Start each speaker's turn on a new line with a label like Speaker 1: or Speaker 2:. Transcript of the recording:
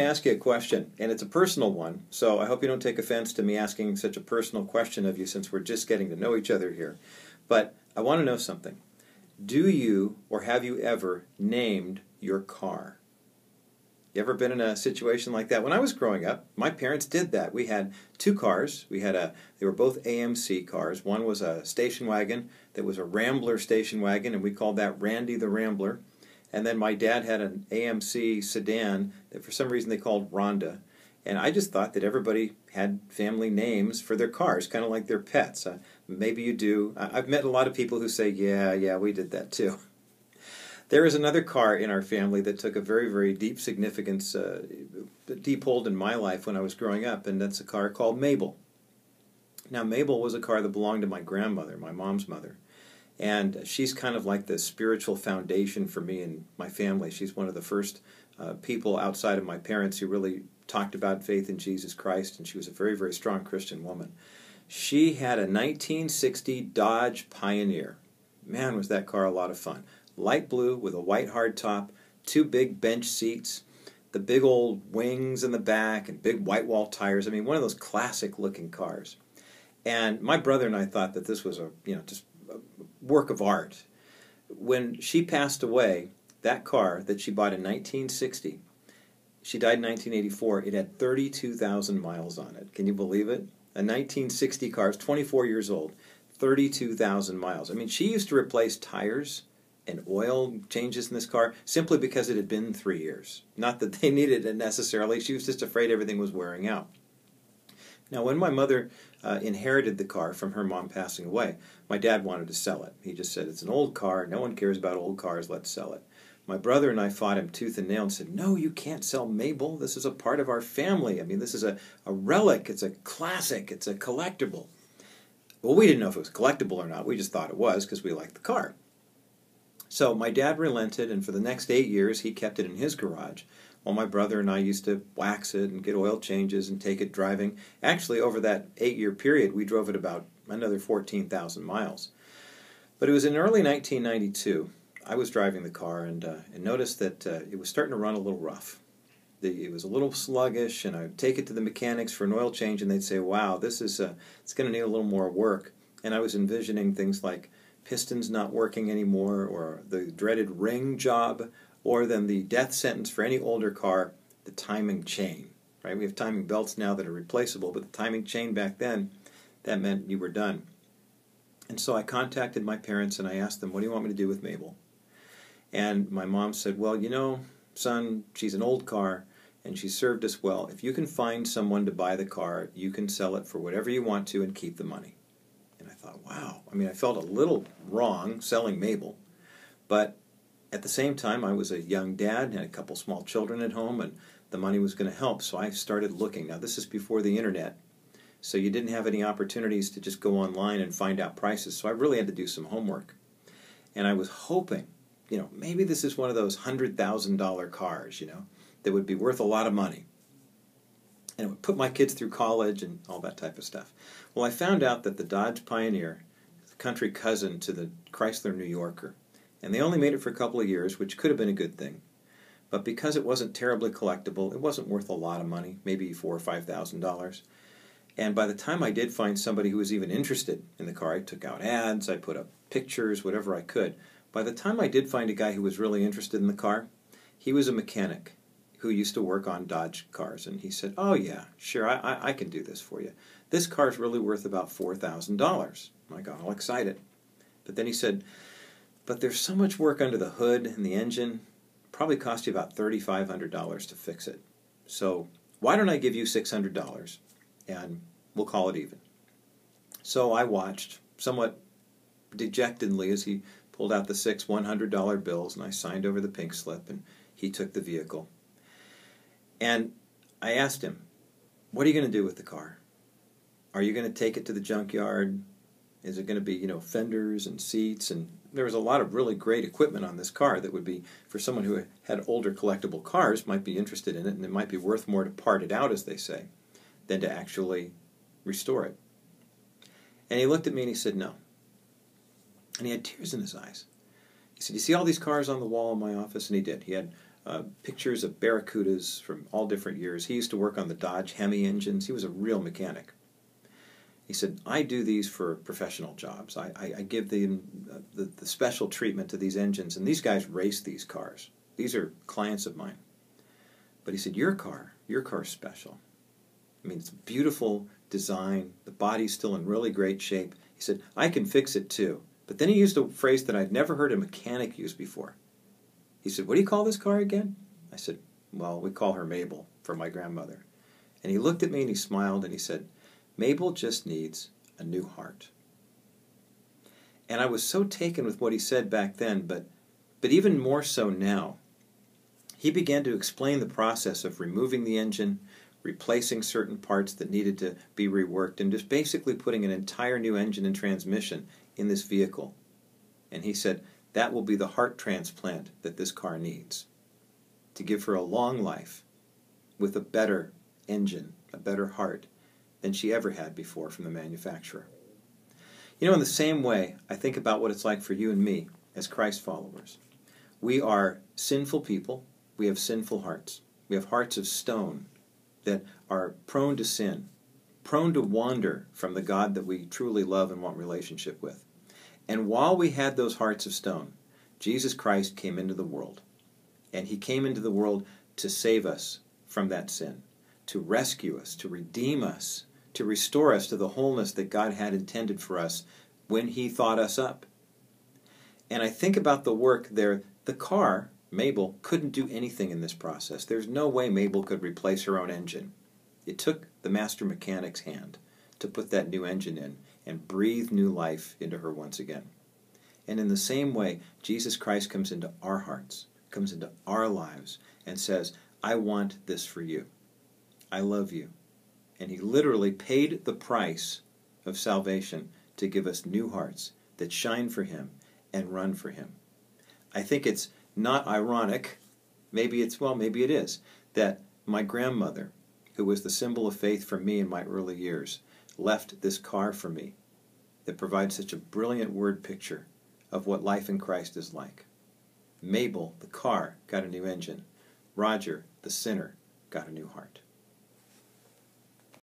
Speaker 1: to ask you a question, and it's a personal one, so I hope you don't take offense to me asking such a personal question of you since we're just getting to know each other here. But I want to know something. Do you or have you ever named your car? You ever been in a situation like that? When I was growing up, my parents did that. We had two cars. They were both AMC cars. One was a station wagon that was a Rambler station wagon, and we called that Randy the Rambler. And then my dad had an AMC sedan that for some reason they called Rhonda. And I just thought that everybody had family names for their cars, kind of like their pets. Maybe you do. I've met a lot of people who say, yeah, we did that too. There is another car in our family that took a very, very deep significance, deep hold in my life when I was growing up, and that's a car called Mabel. Now, Mabel was a car that belonged to my grandmother, my mom's mother, and she's kind of like the spiritual foundation for me and my family. She's one of the first people outside of my parents who really talked about faith in Jesus Christ, and she was a very, very strong Christian woman. She had a 1960 Dodge Pioneer. Man, was that car a lot of fun. Light blue with a white hardtop, two big bench seats, the big old wings in the back, and big white wall tires. I mean, one of those classic looking cars. And my brother and I thought that this was just a work of art. When she passed away, that car that she bought in 1960, she died in 1984, it had 32,000 miles on it. Can you believe it? A 1960 car, it's 24 years old, 32,000 miles. I mean, she used to replace tires and oil changes in this car simply because it had been 3 years. Not that they needed it necessarily. She was just afraid everything was wearing out. Now, when my mother inherited the car from her mom passing away, my dad wanted to sell it. He just said, it's an old car. No one cares about old cars. Let's sell it. My brother and I fought him tooth and nail and said, no, you can't sell Mabel. This is a part of our family. I mean, this is a relic. It's a classic. It's a collectible. Well, we didn't know if it was collectible or not. We just thought it was because we liked the car. So my dad relented, and for the next 8 years, he kept it in his garage, while my brother and I used to wax it and get oil changes and take it driving. Actually, over that 8-year period, we drove it about another 14,000 miles. But it was in early 1992, I was driving the car and noticed that it was starting to run a little rough. It was a little sluggish, and I would take it to the mechanics for an oil change, and they'd say, wow, it's going to need a little more work. And I was envisioning things like pistons not working anymore, or the dreaded ring job, or then the death sentence for any older car, the timing chain. Right? We have timing belts now that are replaceable, but the timing chain back then, that meant you were done. And so I contacted my parents and I asked them, what do you want me to do with Mabel? And my mom said, well, son, she's an old car and she served us well. If you can find someone to buy the car, you can sell it for whatever you want to and keep the money. And I thought, wow. I mean, I felt a little wrong selling Mabel, but at the same time, I was a young dad, had a couple small children at home, and the money was going to help, so I started looking. Now, this is before the internet, so you didn't have any opportunities to just go online and find out prices, so I really had to do some homework. And I was hoping, maybe this is one of those $100,000 cars, that would be worth a lot of money. And it would put my kids through college and all that type of stuff. Well, I found out that the Dodge Pioneer is the country cousin to the Chrysler New Yorker. And they only made it for a couple of years, which could have been a good thing. But because it wasn't terribly collectible, it wasn't worth a lot of money, maybe $4,000 or $5,000. And by the time I did find somebody who was even interested in the car, I took out ads, I put up pictures, whatever I could. By the time I did find a guy who was really interested in the car, he was a mechanic who used to work on Dodge cars. And he said, oh yeah, sure, I can do this for you. This car is really worth about $4,000. I got all excited. But then he said, but there's so much work under the hood and the engine, probably cost you about $3,500 to fix it. So why don't I give you $600 and we'll call it even. So I watched somewhat dejectedly as he pulled out the 6 $100 bills, and I signed over the pink slip, and he took the vehicle. And I asked him, what are you going to do with the car? Are you going to take it to the junkyard? Is it going to be, fenders and seats? And there was a lot of really great equipment on this car that would be, for someone who had older collectible cars, might be interested in it, and it might be worth more to part it out, as they say, than to actually restore it. And he looked at me and he said, no. And he had tears in his eyes. He said, you see all these cars on the wall in my office? And he did. He had pictures of Barracudas from all different years. He used to work on the Dodge Hemi engines. He was a real mechanic. He said, I do these for professional jobs. I give the special treatment to these engines, and these guys race these cars. These are clients of mine. But he said, your car's special. I mean, it's a beautiful design. The body's still in really great shape. He said, I can fix it too. But then he used a phrase that I'd never heard a mechanic use before. He said, what do you call this car again? I said, well, we call her Mabel for my grandmother. And he looked at me and he smiled and he said, Mabel just needs a new heart. And I was so taken with what he said back then, but even more so now. He began to explain the process of removing the engine, replacing certain parts that needed to be reworked, and just basically putting an entire new engine and transmission in this vehicle. And he said, that will be the heart transplant that this car needs, to give her a long life with a better engine, a better heart, than she ever had before from the manufacturer. You know, in the same way, I think about what it's like for you and me as Christ followers. We are sinful people. We have sinful hearts. We have hearts of stone that are prone to sin, prone to wander from the God that we truly love and want relationship with. And while we had those hearts of stone, Jesus Christ came into the world. And he came into the world to save us from that sin, to rescue us, to redeem us, to restore us to the wholeness that God had intended for us when he thought us up. And I think about the work there. The car, Mabel, couldn't do anything in this process. There's no way Mabel could replace her own engine. It took the master mechanic's hand to put that new engine in and breathe new life into her once again. And in the same way, Jesus Christ comes into our hearts, comes into our lives, and says, I want this for you. I love you. And he literally paid the price of salvation to give us new hearts that shine for him and run for him. I think it's not ironic, maybe it is, that my grandmother, who was the symbol of faith for me in my early years, left this car for me that provides such a brilliant word picture of what life in Christ is like. Mabel, the car, got a new engine. Roger, the sinner, got a new heart.